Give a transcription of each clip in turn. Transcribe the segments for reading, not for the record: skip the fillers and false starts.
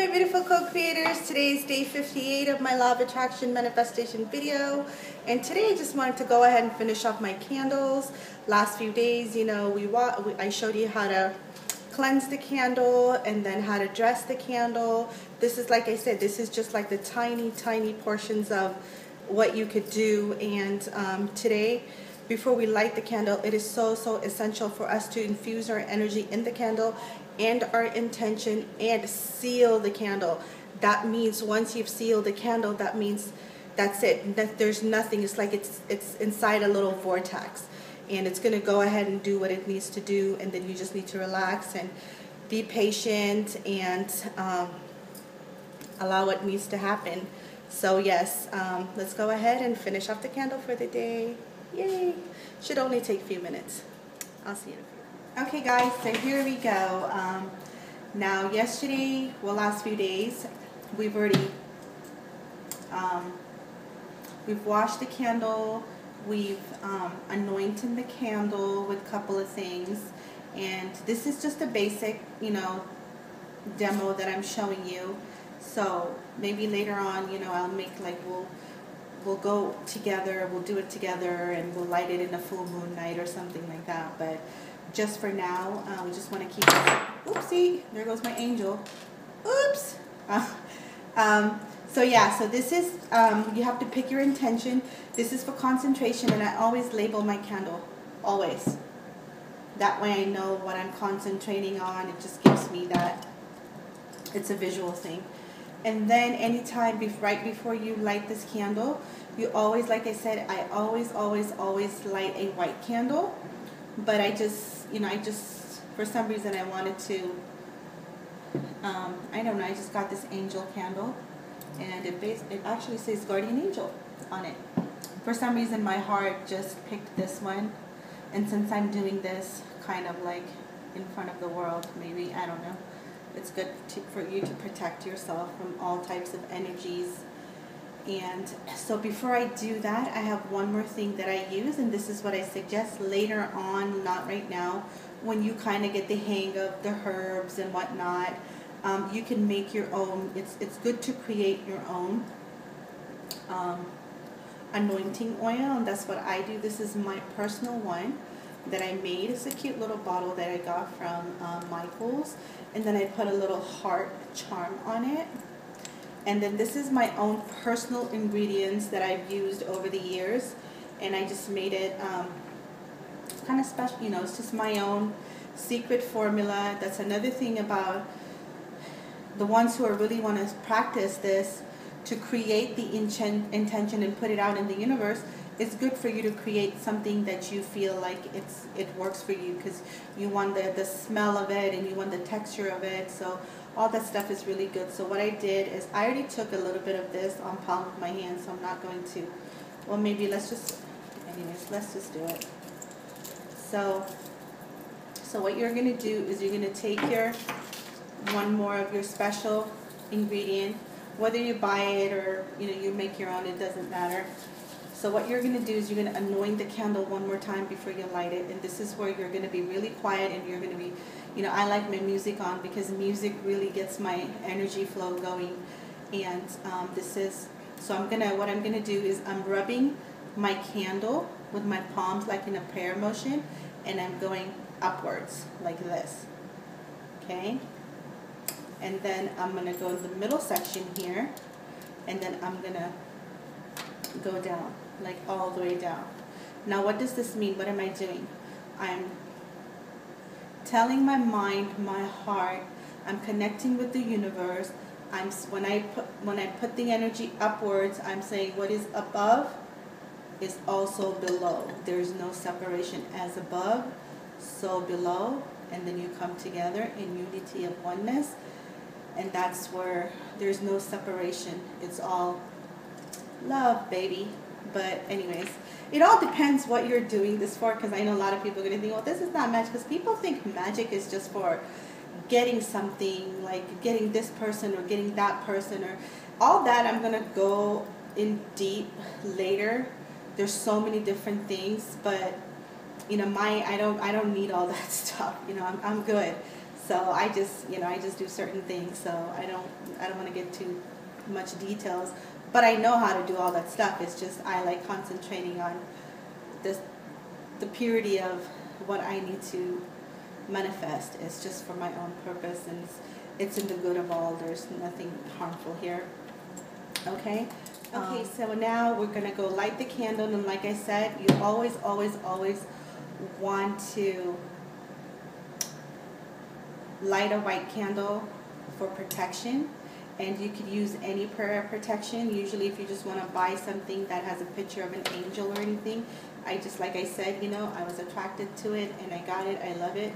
my beautiful co-creators. Today is day 58 of my Law of Attraction manifestation video, and today I just wanted to go ahead and finish off my candles. Last few days, I showed you how to cleanse the candle and then how to dress the candle. This is, like I said, this is just like the tiny portions of what you could do. And today, before we light the candle, it is so essential for us to infuse our energy in the candle and our intention and seal the candle. That means once you've sealed the candle, that means that's it. That there's nothing. It's like it's inside a little vortex, and it's going to go ahead and do what it needs to do, and then you just need to relax and be patient and allow what needs to happen. So yes, let's go ahead and finish off the candle for the day. Yay! Should only take a few minutes. I'll see you in a few. Okay guys, so here we go. Now yesterday, last few days, we've already we've washed the candle, we've anointed the candle with a couple of things, and this is just a basic, demo that I'm showing you. So maybe later on, I'll make like we'll go together, we'll do it together, and we'll light it in a full moon night or something like that. But just for now, we just want to keep it. Oopsie, there goes my angel. Oops. So yeah, so this is, you have to pick your intention. This is for concentration, and I always label my candle, always. That way I know what I'm concentrating on. It just gives me that, it's a visual thing. And then anytime, right before you light this candle, you always, like I said, I always light a white candle. But I just, for some reason I wanted to, I don't know, I just got this angel candle, and it actually says Guardian Angel on it. For some reason my heart just picked this one, and since I'm doing this kind of like in front of the world, maybe, I don't know, it's good for you to protect yourself from all types of energies. And so before I do that, I have one more thing that I use, and this is what I suggest later on, not right now, when you kind of get the hang of the herbs and whatnot. You can make your own. It's good to create your own anointing oil, and that's what I do. This is my personal one that I made. It's a cute little bottle that I got from Michael's, and then I put a little heart charm on it. And then this is my own personal ingredients that I've used over the years, and I just made it kind of special. It's just my own secret formula. That's another thing about the ones who really want to practice this, to create the intention and put it out in the universe. It's good for you to create something that you feel like it works for you, because you want the smell of it and you want the texture of it. So all that stuff is really good. So what I did is I already took a little bit of this on palm of my hand, so I'm not going to, well, maybe let's just do it. So what you're going to do is you're going to take one more of your special ingredient, whether you buy it or you make your own, it doesn't matter. So what you're going to do is you're going to anoint the candle one more time before you light it, and this is where you're going to be really quiet, and you're going to be, I like my music on because music really gets my energy flow going. And what I'm going to do is I'm rubbing my candle with my palms like in a prayer motion, and I'm going upwards like this, okay? And then I'm going to go in the middle section here, and then I'm going to go down, like all the way down. Now what does this mean? What am I doing? I'm telling my mind, my heart, I'm connecting with the universe. When I put the energy upwards, I'm saying what is above is also below. There's no separation. As above, so below, and then you come together in unity of oneness, and that's where there's no separation. It's all love, baby. But anyways, it all depends what you're doing this for, because I know a lot of people are going to think, well, this is not magic, because people think magic is just for getting something, like getting this person or getting that person, or all that. I'm going to go in deep later. There's so many different things, but I don't need all that stuff. I'm good. So I just, I just do certain things. So I don't want to get too much details, but I know how to do all that stuff. It's just I like concentrating on this, the purity of what I need to manifest. It's just for my own purpose, and it's in the good of all. There's nothing harmful here. Okay. Okay, so now we're going to go light the candle, and like I said, you always want to light a white candle for protection, and you could use any prayer of protection. Usually if you just want to buy something that has a picture of an angel or anything, like I said, I was attracted to it and I got it. I love it.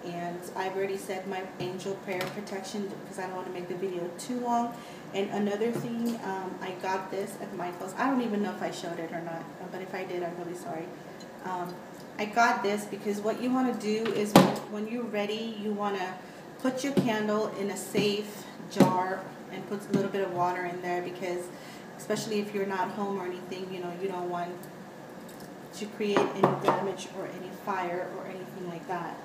And I've already said my angel prayer protection because I don't want to make the video too long. And another thing, I got this at Michael's. I don't even know if I showed it or not, but if I did, I'm really sorry. I got this because what you want to do is when you're ready, you want to put your candle in a safe jar and put a little bit of water in there, because especially if you're not home or anything, you don't want to create any damage or any fire or anything like that.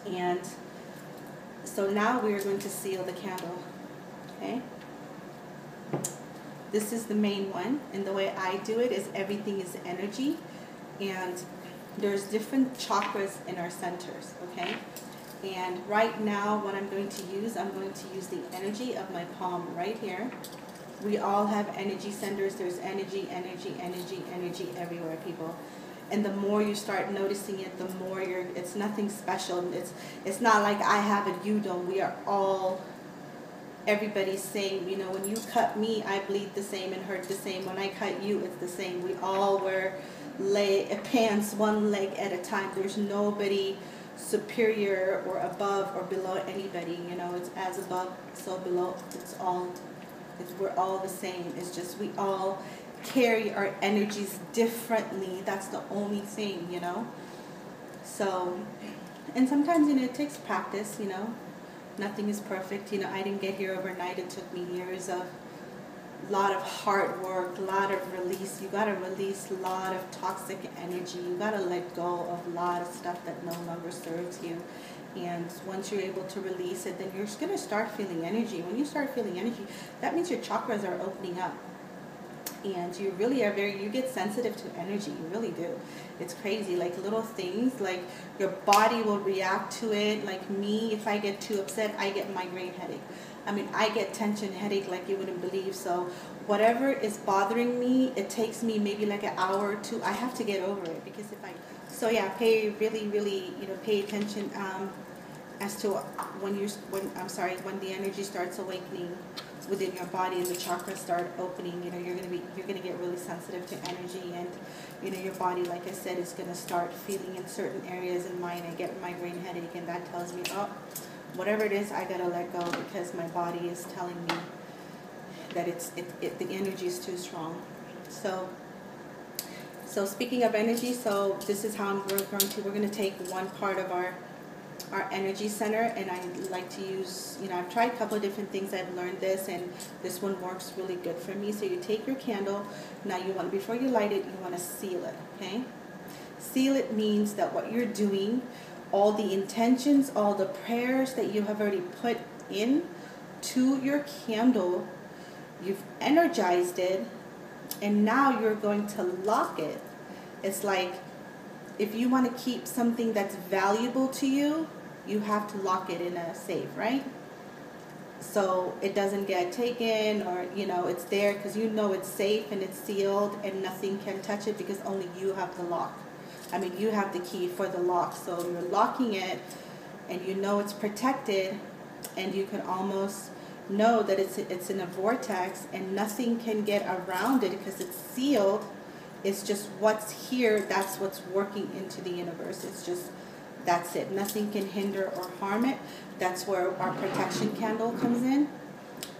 And so now we are going to seal the candle. Okay, this is the main one, and the way I do it is everything is energy, and there's different chakras in our centers. Okay, and right now what I'm going to use the energy of my palm right here. We all have energy centers. There's energy everywhere, people. And the more you start noticing it, the more it's nothing special. It's not like I have it, you don't. We are all, everybody's same. When you cut me, I bleed the same and hurt the same. When I cut you, it's the same. We all wear pants one leg at a time. There's nobody superior or above or below anybody. It's as above, so below. We're all the same. It's just we all carry our energies differently. That's the only thing, So, and sometimes, it takes practice, Nothing is perfect. I didn't get here overnight. It took me years of a lot of hard work, a lot of release. You got to release a lot of toxic energy. You got to let go of a lot of stuff that no longer serves you. And once you're able to release it, then you're going to start feeling energy. When you start feeling energy, that means your chakras are opening up. And you really are you get sensitive to energy. You really do. It's crazy. Like little things, like your body will react to it. Like me, if I get too upset, I get migraine headache. I get tension headache like you wouldn't believe. So whatever is bothering me, it takes me maybe like an hour or two. I have to get over it, because so yeah, really, pay attention as to when the energy starts awakening within your body and the chakras start opening. You're gonna get really sensitive to energy, and your body, like I said, is gonna start feeling in certain areas. In mine, I get migraine headache, and that tells me, oh, whatever it is, I gotta let go, because my body is telling me that the energy is too strong. So speaking of energy, so this is how we're going to take one part of our energy center, and I like to use, I've tried a couple of different things. I've learned this, and this one works really good for me. So you take your candle. Now before you light it, you want to seal it, okay? Seal it means that what you're doing, all the intentions, all the prayers that you have already put in to your candle, you've energized it, and now you're going to lock it. It's like if you want to keep something that's valuable to you, you have to lock it in a safe, right? So it doesn't get taken, or it's there because it's safe and it's sealed and nothing can touch it, because only you have the lock. You have the key for the lock. So you're locking it, and it's protected, and you can almost know that it's in a vortex and nothing can get around it because it's sealed. It's just what's here, that's what's working into the universe. That's it. Nothing can hinder or harm it. That's where our protection candle comes in.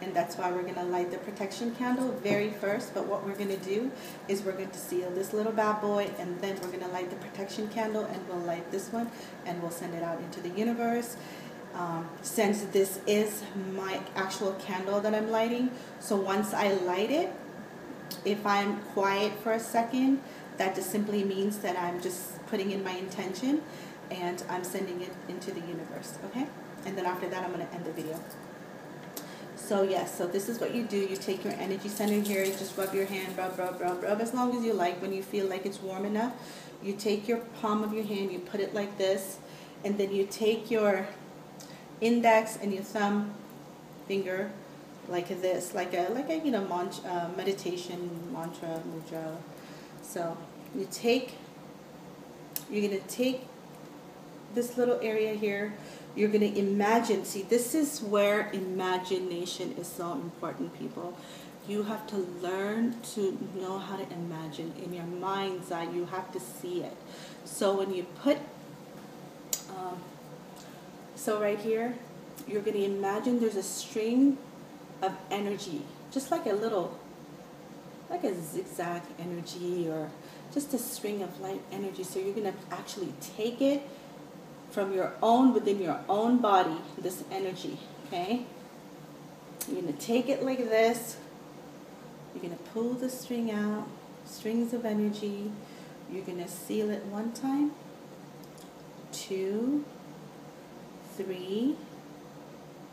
And that's why we're going to light the protection candle very first. But what we're going to do is we're going to seal this little bad boy, and then we're going to light the protection candle, and we'll light this one, and we'll send it out into the universe. Since this is my actual candle that I'm lighting, so once I light it, if I'm quiet for a second, that just simply means that I'm just putting in my intention. and I'm sending it into the universe, okay? And then after that, I'm going to end the video. So yes, so this is what you do. You take your energy center here, you just rub your hand, rub as long as you like. When you feel like it's warm enough, you take your palm of your hand, you put it like this, and then you take your index and your thumb finger like this, like a you know, meditation mantra mudra. So you're gonna take this little area here. You're going to imagine. See, this is where imagination is so important, people. You have to learn to know how to imagine. In your mind's eye, you have to see it. So when you put, so right here, you're going to imagine there's a string of energy, just like a little, like a zigzag energy, or just a string of light energy. So you're going to actually take it from your own, within your own body, this energy, okay? You're going to take it like this. You're going to pull the string out, strings of energy. You're going to seal it 1 time, 2, 3,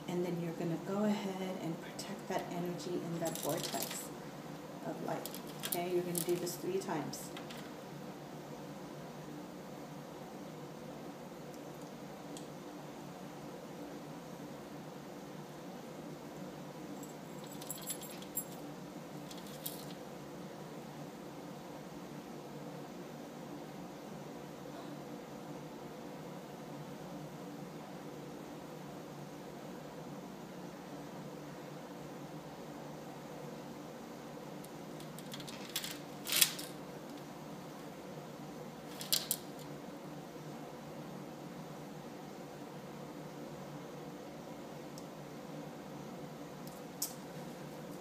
and then you're going to go ahead and protect that energy in that vortex of light, okay? You're going to do this 3 times.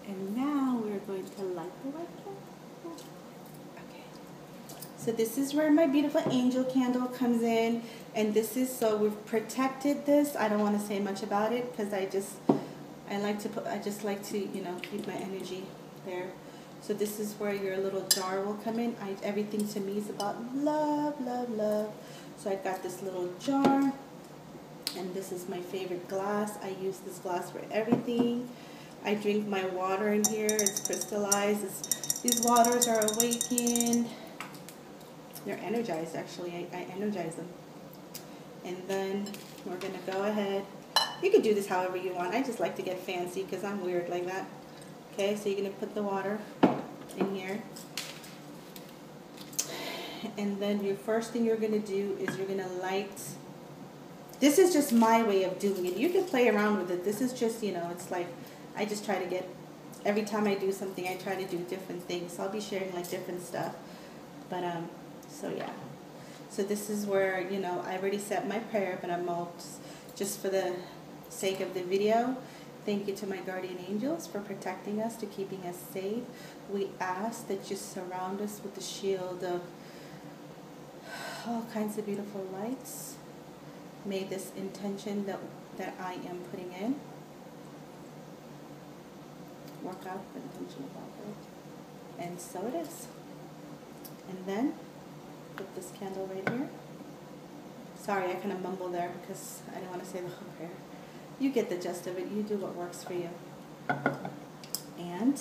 And now we're going to light the white candle. Okay. So this is where my beautiful angel candle comes in. And this is, so we've protected this. I don't want to say much about it because I just like to, you know, keep my energy there. So this is where your little jar will come in. Everything to me is about love, love, love. So I've got this little jar. And this is my favorite glass. I use this glass for everything. I drink my water in here. It's crystallized. These waters are awakened. They're energized, actually. I energize them. And then we're going to go ahead. You can do this however you want. I just like to get fancy because I'm weird like that. Okay, so you're going to put the water in here. And then your first thing you're going to do is you're going to light. This is just my way of doing it. You can play around with it. This is just, you know, it's like, I just try to get, every time I do something, I try to do different things. So I'll be sharing like different stuff. But, so yeah. So this is where, you know, I already said my prayer, but I'm all just for the sake of the video. Thank you to my guardian angels for protecting us, to keeping us safe. We ask that you surround us with the shield of all kinds of beautiful lights. May this intention that I am putting in work out the intention of all. And so it is. And then put this candle right here. Sorry, I kind of mumble there because I don't want to say the whole prayer. You get the gist of it. You do what works for you. And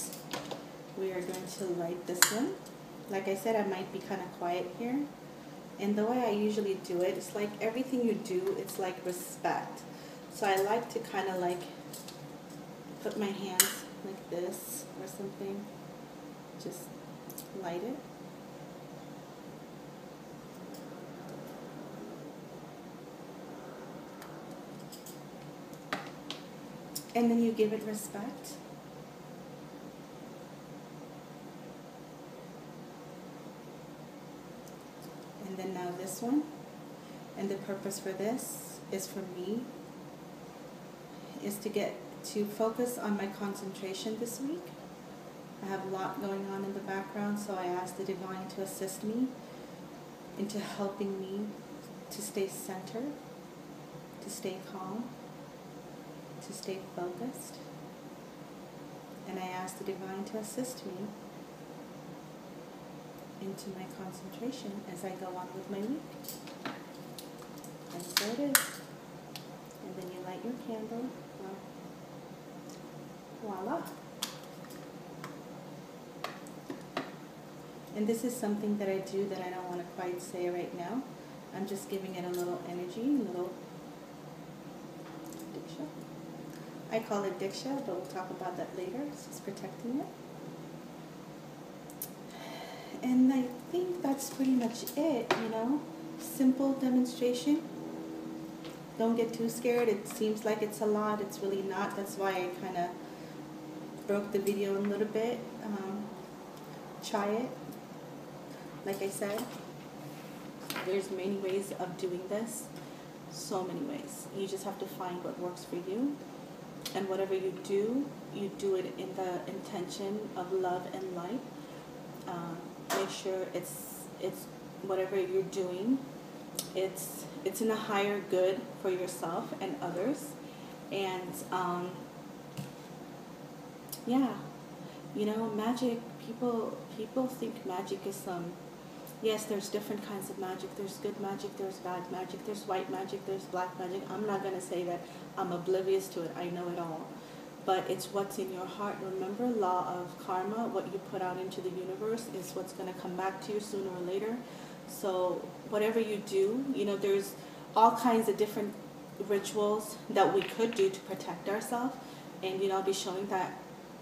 we are going to light this one. Like I said, I might be kind of quiet here. And the way I usually do it, it's like everything you do, it's like respect. So I like to kind of like put my hands like this or something. Just light it. And then you give it respect. And then now this one. And the purpose for this is for me, is to focus on my concentration this week. I have a lot going on in the background, so I ask the divine to assist me into helping me to stay centered, to stay calm, to stay focused. And I ask the divine to assist me into my concentration as I go on with my week. And so it is. And then you light your candle. Voila. And this is something that I do that I don't want to quite say right now. I'm just giving it a little energy, a little diksha. I call it diksha, but we'll talk about that later. It's just protecting it. And I think that's pretty much it, you know. Simple demonstration. Don't get too scared. It seems like it's a lot. It's really not. That's why I kind of broke the video a little bit. Try it. Like I said, there's many ways of doing this. So many ways. You just have to find what works for you. And whatever you do it in the intention of love and light. Make sure it's whatever you're doing, it's in a higher good for yourself and others. And yeah, you know, magic, people think magic is yes, there's different kinds of magic. There's good magic, there's bad magic, there's white magic, there's black magic. I'm not going to say that I'm oblivious to it. I know it all. But it's what's in your heart. Remember, law of karma, what you put out into the universe is what's going to come back to you sooner or later. So whatever you do, you know, there's all kinds of different rituals that we could do to protect ourselves. And, you know, I'll be showing that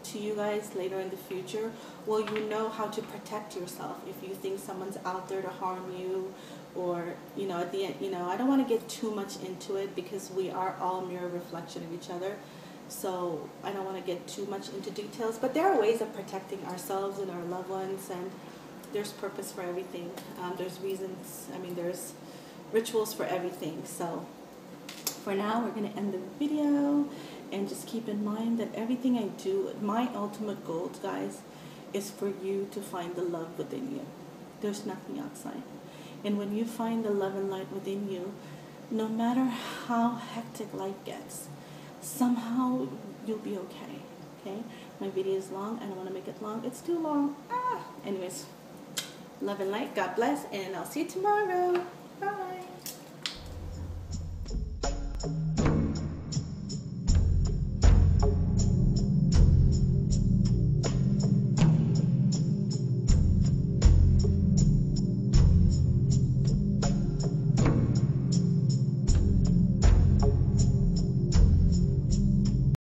to you guys later in the future. Well, you know how to protect yourself if you think someone's out there to harm you, or, you know, at the end, you know, I don't want to get too much into it because we are all mirror reflection of each other. So I don't want to get too much into details, but there are ways of protecting ourselves and our loved ones, and there's purpose for everything. There's reasons, I mean, there's rituals for everything. So for now, we're going to end the video, and just keep in mind that everything I do, my ultimate goal, guys, is for you to find the love within you. There's nothing outside. And when you find the love and light within you, no matter how hectic life gets, somehow you'll be okay. Okay? My video is long. I don't want to make it long. It's too long. Anyways, love and light. God bless. And I'll see you tomorrow. Bye.